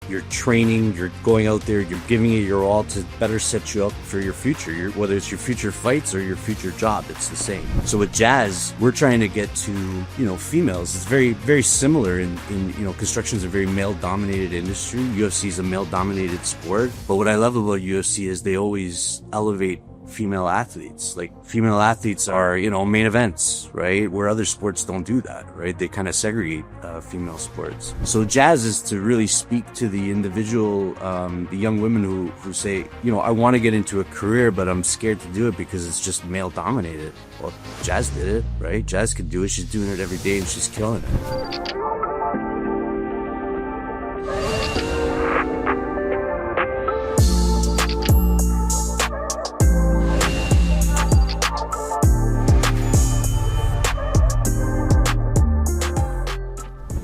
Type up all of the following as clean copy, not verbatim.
you're training, you're going out there, you're giving it your all to better set you up for your future. Whether it's your future fights or your future job, it's the same. So with Jazz, we're trying to get to, females. It's very, very similar in construction is a very male-dominated industry. UFC is a male-dominated sport. But what I love about UFC is they always elevate female athletes. Like, female athletes are, main events, right? Where other sports don't do that, right? They kind of segregate female sports. So Jazz is to really speak to the individual, the young women who say, I want to get into a career, but I'm scared to do it because it's just male dominated. Well, Jazz did it, right? Jazz could do it. She's doing it every day and she's killing it.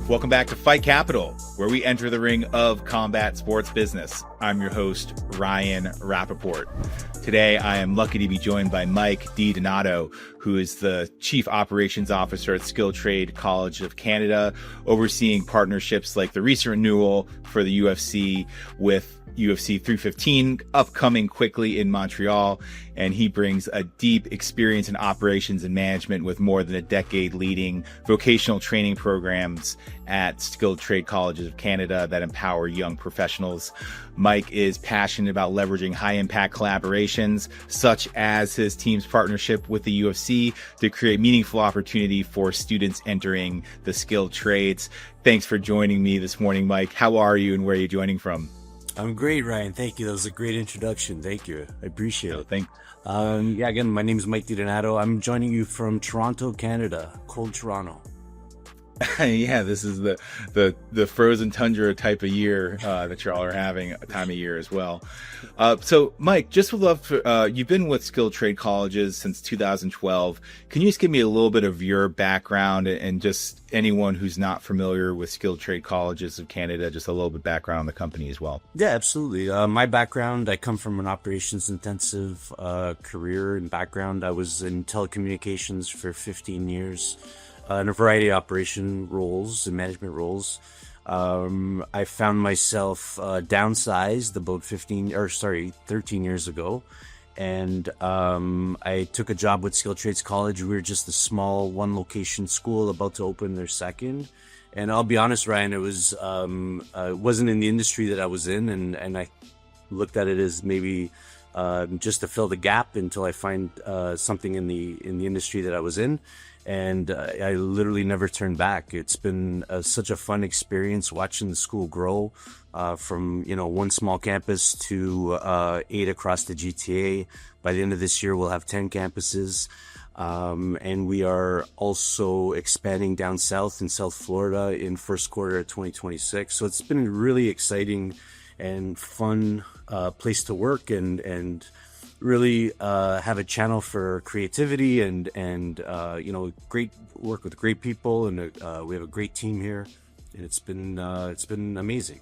Welcome back to Fight Capital, where we enter the ring of combat sports business. I'm your host, Ryan Rappaport. Today, I am lucky to be joined by Mike DiDonato, who is the Chief Operations Officer at Skilled Trade College of Canada, overseeing partnerships like the recent renewal for the UFC with UFC 315 upcoming quickly in Montreal, and he brings a deep experience in operations and management with more than a decade leading vocational training programs at Skilled Trade Colleges of Canada that empower young professionals. Mike is passionate about leveraging high-impact collaborations, such as his team's partnership with the UFC, to create meaningful opportunity for students entering the skilled trades. Thanks for joining me this morning, Mike. How are you and where are you joining from? I'm great, Ryan. Thank you. That was a great introduction. Thank you. I appreciate it. Again, my name is Mike DiDonato. I'm joining you from Toronto, Canada. Cold Toronto. Yeah, this is the frozen tundra type of year that y'all are having, a time of year as well. So, Mike, just would love for, you've been with Skilled Trade Colleges since 2012. Can you just give me a little bit of your background and just anyone who's not familiar with Skilled Trade Colleges of Canada, just a little bit background on the company as well? Yeah, absolutely. My background, I come from an operations intensive career and background. I was in telecommunications for 15 years. In a variety of operation roles and management roles. I found myself downsized about 13 years ago. And I took a job with Skilled Trades College. We were just a small one location school about to open their second. And I'll be honest, Ryan, it wasn't in the industry that I was in. And I looked at it as maybe just to fill the gap until I find something in the industry that I was in. And I literally never turned back. It's been such a fun experience watching the school grow from, one small campus to 8 across the GTA. By the end of this year, we'll have 10 campuses. And we are also expanding down south in South Florida in first quarter of 2026. So it's been a really exciting and fun place to work and really have a channel for creativity and great work with great people, and we have a great team here, and it's been amazing.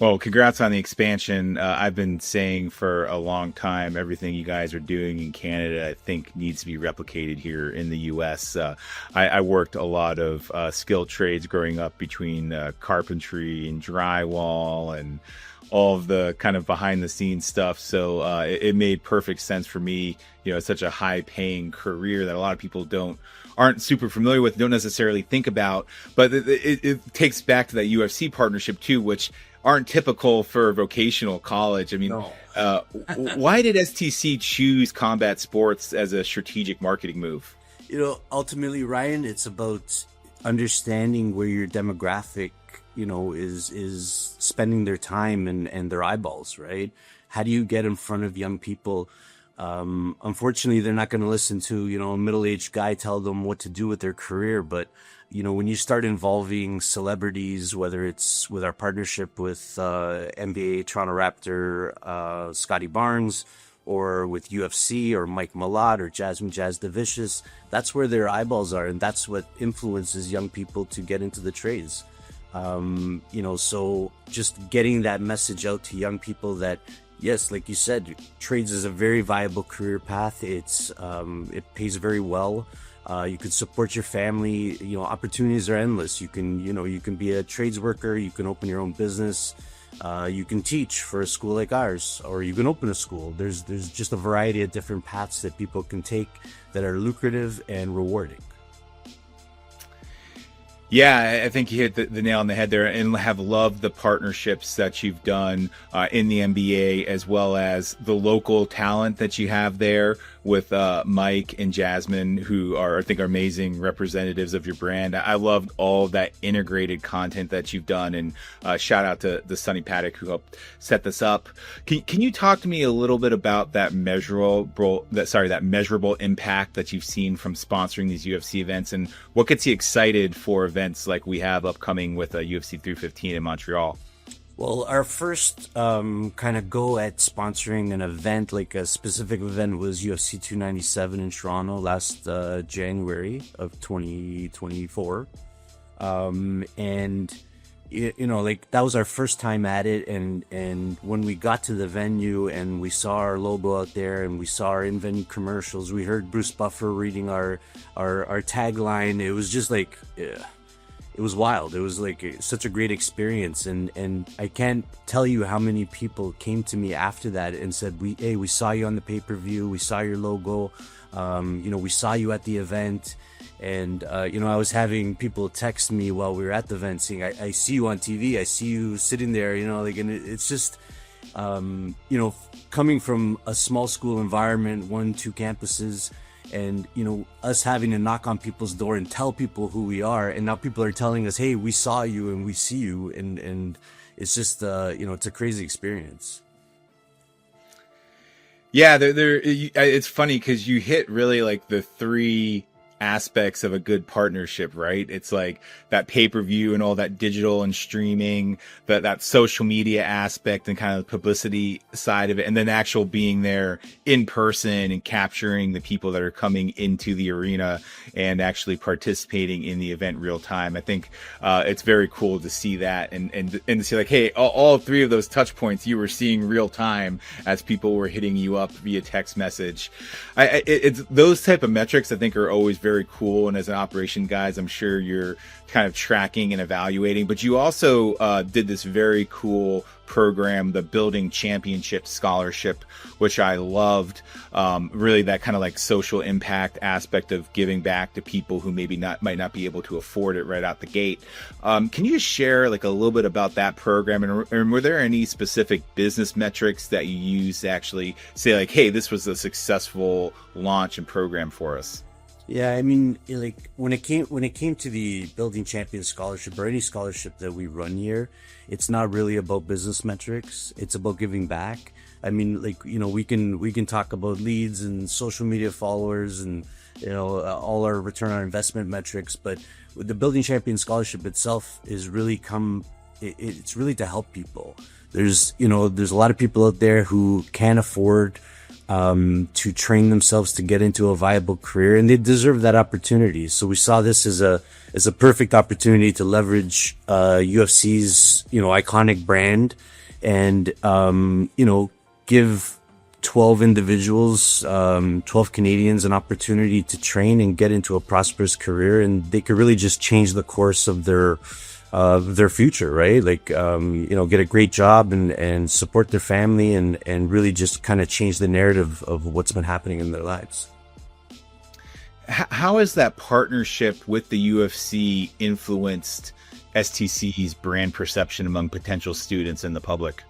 Well, congrats on the expansion. I've been saying for a long time, everything you guys are doing in Canada, I think, needs to be replicated here in the U.S. I worked a lot of skilled trades growing up between carpentry and drywall and all of the kind of behind the scenes stuff. So it made perfect sense for me. It's such a high paying career that a lot of people aren't super familiar with, don't necessarily think about. But it takes back to that UFC partnership too, which aren't typical for vocational college. I mean, no. Why did STC choose combat sports as a strategic marketing move? Ultimately, Ryan, it's about understanding where your demographic is spending their time and their eyeballs, right? How do you get in front of young people? Unfortunately, they're not going to listen to, a middle-aged guy tell them what to do with their career. But, when you start involving celebrities, whether it's with our partnership with NBA Toronto Raptor, Scotty Barnes, or with UFC or Mike Malott or Jasmine Jasudavicius, that's where their eyeballs are. And that's what influences young people to get into the trades. So just getting that message out to young people that, yes, like you said, trades is a very viable career path. It pays very well. You can support your family. Opportunities are endless. You can be a trades worker. You can open your own business. You can teach for a school like ours, or you can open a school. There's just a variety of different paths that people can take that are lucrative and rewarding. Yeah, I think you hit the nail on the head there, and have loved the partnerships that you've done in the NBA, as well as the local talent that you have there with Mike and Jasmine, who are, I think, are amazing representatives of your brand. I loved all that integrated content that you've done, and shout out to the Sunny Paddock who helped set this up. Can you talk to me a little bit about that measurable impact that you've seen from sponsoring these UFC events, and what gets you excited for events like we have upcoming with UFC 315 in Montreal? Well, our first kind of go at sponsoring an event, like a specific event, was UFC 297 in Toronto last January of 2024. And, like that was our first time at it. And when we got to the venue and we saw our logo out there and we saw our in-venue commercials, we heard Bruce Buffer reading our tagline. It was just like... It was wild. It was like such a great experience, and I can't tell you how many people came to me after that and said, we saw you on the pay-per-view, we saw your logo, we saw you at the event, and I was having people text me while we were at the event saying, I see you on TV, I see you sitting there, and it's just, coming from a small school environment, 1-2 campuses, and us having to knock on people's door and tell people who we are, and now people are telling us, hey, we saw you and we see you, and it's just it's a crazy experience. Yeah, it's funny because you hit really like the three aspects of a good partnership, right? It's like that pay-per-view and all that digital and streaming, that social media aspect and kind of the publicity side of it, and then actual being there in person and capturing the people that are coming into the arena and actually participating in the event real time. I think it's very cool to see that and to see like, hey, all three of those touch points you were seeing real time as people were hitting you up via text message. It's those type of metrics I think are always very cool, and as an operation guys, I'm sure you're kind of tracking and evaluating, but you also did this very cool program, the Building Championship Scholarship, which I loved. Really that kind of like social impact aspect of giving back to people who might not be able to afford it right out the gate. Can you just share like a little bit about that program, and were there any specific business metrics that you used to actually say like, hey, this was a successful launch and program for us? Yeah, I mean, like when it came to the Building Champions Scholarship or any scholarship that we run here, it's not really about business metrics. It's about giving back. I mean, like, we can talk about leads and social media followers and all our return on investment metrics, but with the Building Champions Scholarship itself is really it's really to help people. There's a lot of people out there who can't afford to train themselves to get into a viable career, and they deserve that opportunity. So we saw this as a perfect opportunity to leverage UFC's iconic brand and give 12 individuals, 12 Canadians, an opportunity to train and get into a prosperous career, and they could really just change the course of their future, right? Like, get a great job and support their family and really just kind of change the narrative of what's been happening in their lives. How has that partnership with the UFC influenced STC's brand perception among potential students and the public?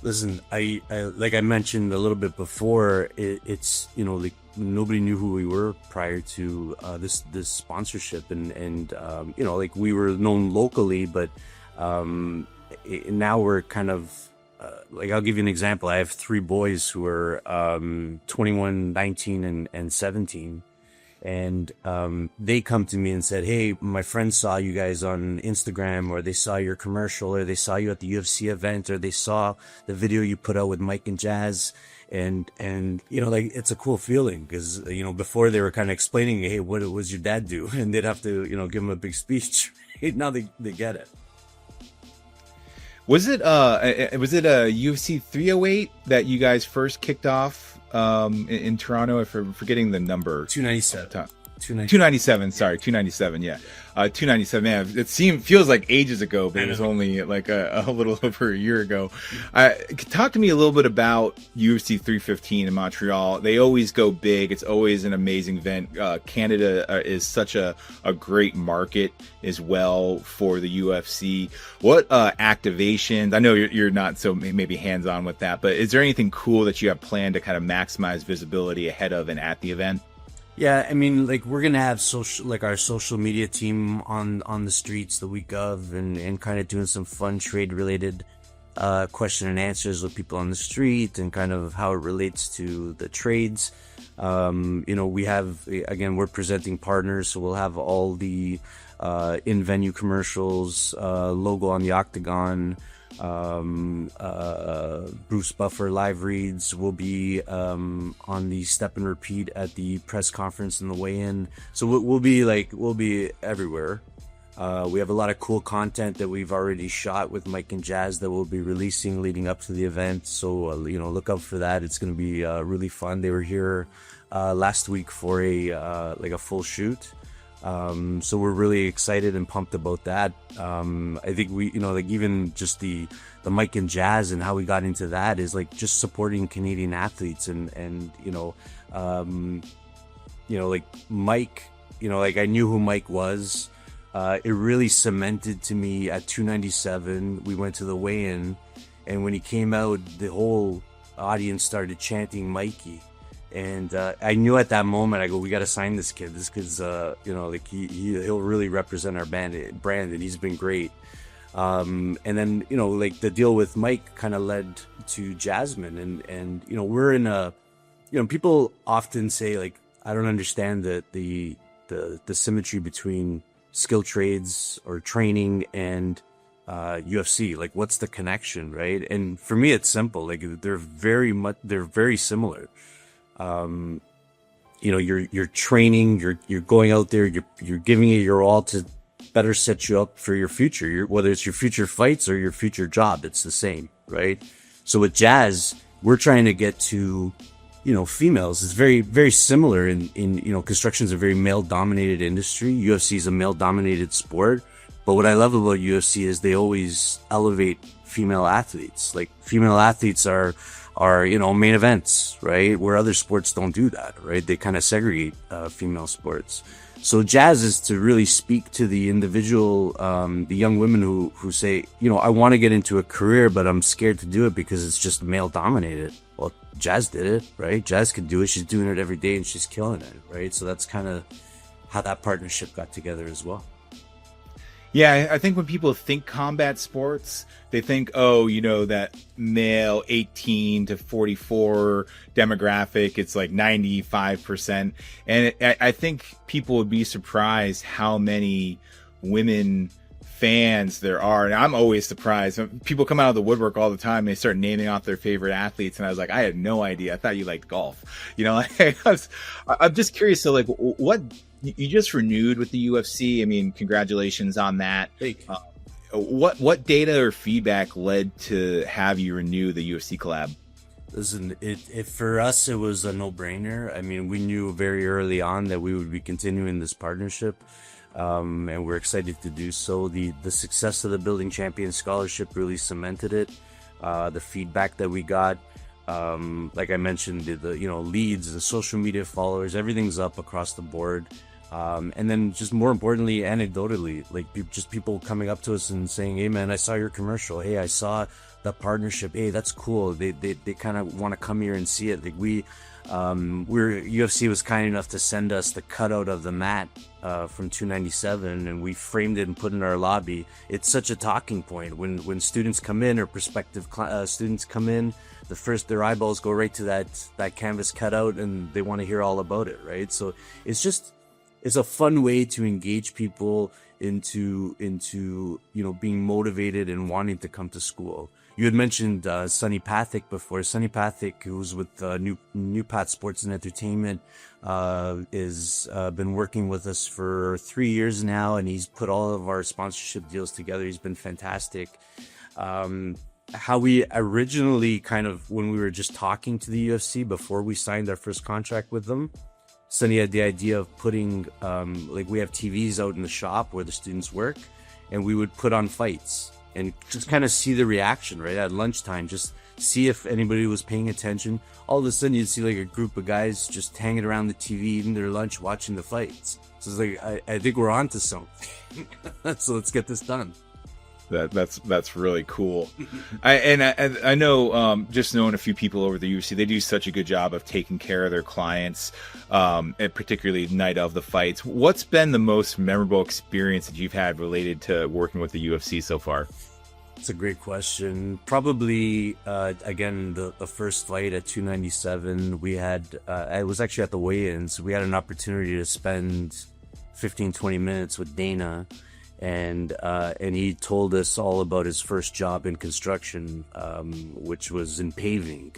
Listen, I like I mentioned a little bit before, it's like nobody knew who we were prior to this sponsorship, and like we were known locally, but now we're kind of like, I'll give you an example. I have 3 boys who are 21, 19, and 17. And they come to me and said, hey, my friend saw you guys on Instagram, or they saw your commercial, or they saw you at the UFC event, or they saw the video you put out with Mike and Jazz. And like, it's a cool feeling because, before they were kind of explaining, hey, what was your dad do? And they'd have to, give them a big speech. Now they get it. Was it a UFC 308 that you guys first kicked off in Toronto? If I'm forgetting the number. 297. 297. Sorry, 297. Yeah, 297. Man, feels like ages ago, but it was only like a little over a year ago. Talk to me a little bit about UFC 315 in Montreal. They always go big. It's always an amazing event. Canada is such a great market as well for the UFC. What activations? I know you're not so maybe hands on with that, but is there anything cool that you have planned to kind of maximize visibility ahead of and at the event? Yeah, I mean, like we're gonna have our social media team on the streets the week of, and kind of doing some fun trade related question and answers with people on the street, and kind of how it relates to the trades. We have, again, we're presenting partners, so we'll have all the in-venue commercials, logo on the octagon. Bruce Buffer live reads will be on the step and repeat at the press conference and the weigh-in. So we'll be everywhere. We have a lot of cool content that we've already shot with Mike and Jazz that we'll be releasing leading up to the event. So look out for that. It's going to be really fun. They were here last week for a full shoot. So we're really excited and pumped about that. I think we, even just the Mike and Jazz and how we got into that is like just supporting Canadian athletes and like Mike, like I knew who Mike was. It really cemented to me at 297. We went to the weigh-in, and when he came out, the whole audience started chanting Mikey. And I knew at that moment, I go, we got to sign this kid. This kid's, he'll really represent our brand, and he's been great. And then, the deal with Mike kind of led to Jasmine. And we're in a, people often say, like, I don't understand the symmetry between skill trades or training and UFC. Like, what's the connection, right? And for me, it's simple. Like, they're very similar. You're training, you're going out there, you're giving it your all to better set you up for your future. Whether it's your future fights or your future job, it's the same, right? So with Jazz, we're trying to get to, females. It's very, very similar in construction is a very male dominated industry. UFC is a male dominated sport. But what I love about UFC is they always elevate female athletes. Like, female athletes are main events, right? Where other sports don't do that, right? They kind of segregate female sports. So Jazz is to really speak to the individual, the young women who say, I want to get into a career, but I'm scared to do it because it's just male dominated. Well, Jazz did it, right? Jazz can do it. She's doing it every day and she's killing it, right? So that's kind of how that partnership got together as well. Yeah, I think when people think combat sports, they think, that male 18 to 44 demographic, it's like 95%. And I think people would be surprised how many women fans there are. And I'm always surprised. People come out of the woodwork all the time. They start naming off their favorite athletes. And I was like, I had no idea. I thought you liked golf. I'm just curious. So, like, what... You just renewed with the UFC. I mean, congratulations on that. What data or feedback led to have you renew the UFC collab? Listen, it for us, it was a no-brainer. I mean, we knew very early on that we would be continuing this partnership, and we're excited to do so. The success of the Building Champions Scholarship really cemented it. The feedback that we got, like I mentioned, the leads, the social media followers, everything's up across the board. And then just more importantly, anecdotally, like just people coming up to us and saying, hey man, I saw your commercial. Hey, I saw the partnership. Hey, that's cool. They kind of want to come here and see it. Like UFC was kind enough to send us the cutout of the mat, from 297, and we framed it and put it in our lobby. It's such a talking point when students come in or prospective students come in. Their eyeballs go right to that canvas cutout, and they want to hear all about it, right? So it's a fun way to engage people into being motivated and wanting to come to school. You had mentioned Sonny Pathak before. Sonny Pathak, who's with New Path Sports and Entertainment, is been working with us for 3 years now, and he's put all of our sponsorship deals together. He's been fantastic. How we originally when we were just talking to the UFC before we signed our first contract with them, Sonny had the idea of putting, like, we have TVs out in the shop where the students work, and we would put on fights and just kind of see the reaction, right? At lunchtime, just see if anybody was paying attention. All of a sudden, you'd see like a group of guys just hanging around the TV, eating their lunch, watching the fights. So it's like, I think we're on to something. So let's get this done. That's really cool. I know, just knowing a few people over the UFC, they do such a good job of taking care of their clients, and particularly the night of the fights. What's been the most memorable experience that you've had related to working with the UFC so far? It's a great question. Probably, again, the first fight at 297, we had, I was actually at the weigh-ins. We had an opportunity to spend 15-20 minutes with Dana, and he told us all about his first job in construction, which was in paving,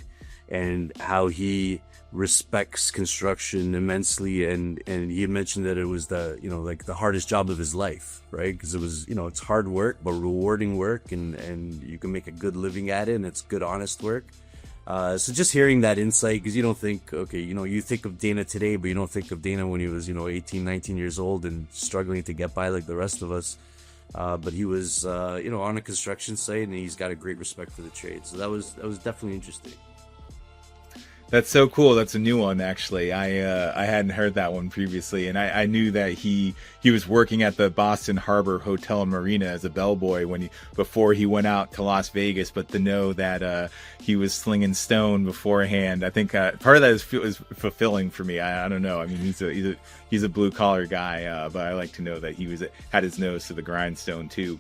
and how he respects construction immensely, and he mentioned that it was the hardest job of his life, right? Because it was, it's hard work but rewarding work, and you can make a good living at it, and it's good, honest work. So just hearing that insight, because you don't think, okay, you think of Dana today, but you don't think of Dana when he was 18, 19 years old and struggling to get by like the rest of us. But he was on a construction site, and he's got a great respect for the trade. So that was definitely interesting. That's so cool. That's a new one, actually. I hadn't heard that one previously, and I knew that he was working at the Boston Harbor Hotel and Marina as a bellboy before he went out to Las Vegas. But to know that he was slinging stone beforehand, I think part of that is fulfilling for me. I don't know. I mean, he's a blue collar guy, but I like to know that he had his nose to the grindstone too.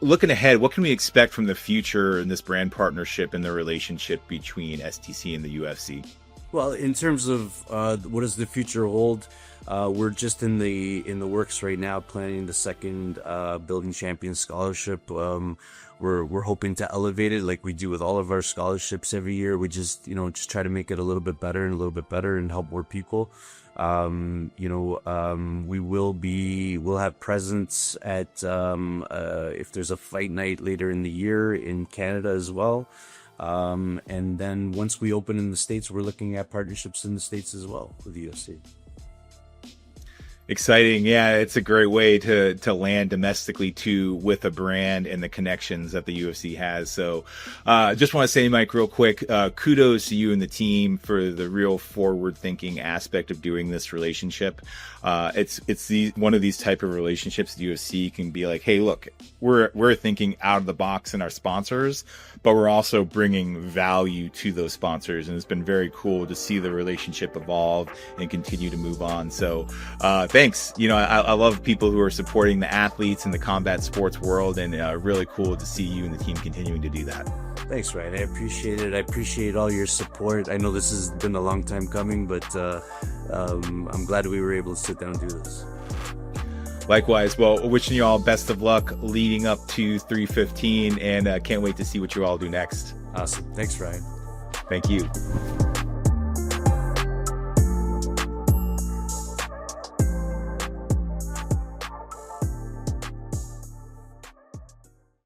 Looking ahead, what can we expect from the future in this brand partnership and the relationship between STC and the UFC? Well, in terms of what does the future hold, we're just in the works right now, planning the second Building Champions scholarship. We're hoping to elevate it like we do with all of our scholarships every year. We just try to make it a little bit better and help more people. We'll have presence at if there's a fight night later in the year in Canada as well. And then once we open in the States, we're looking at partnerships in the States as well with the UFC. Exciting. Yeah, it's a great way to land domestically too, with a brand and the connections that the UFC has. So just want to say, Mike, real quick, kudos to you and the team for the real forward thinking aspect of doing this relationship. It's one of these type of relationships the UFC can be like, hey, look, we're thinking out of the box in our sponsors, but we're also bringing value to those sponsors. And it's been very cool to see the relationship evolve and continue to move on. So thanks. I love people who are supporting the athletes in the combat sports world, and really cool to see you and the team continuing to do that. Thanks, Ryan. I appreciate it. I appreciate all your support. I know this has been a long time coming, but I'm glad we were able to sit down and do this. Likewise. Well, wishing you all best of luck leading up to 315, and can't wait to see what you all do next. Awesome. Thanks, Ryan. Thank you.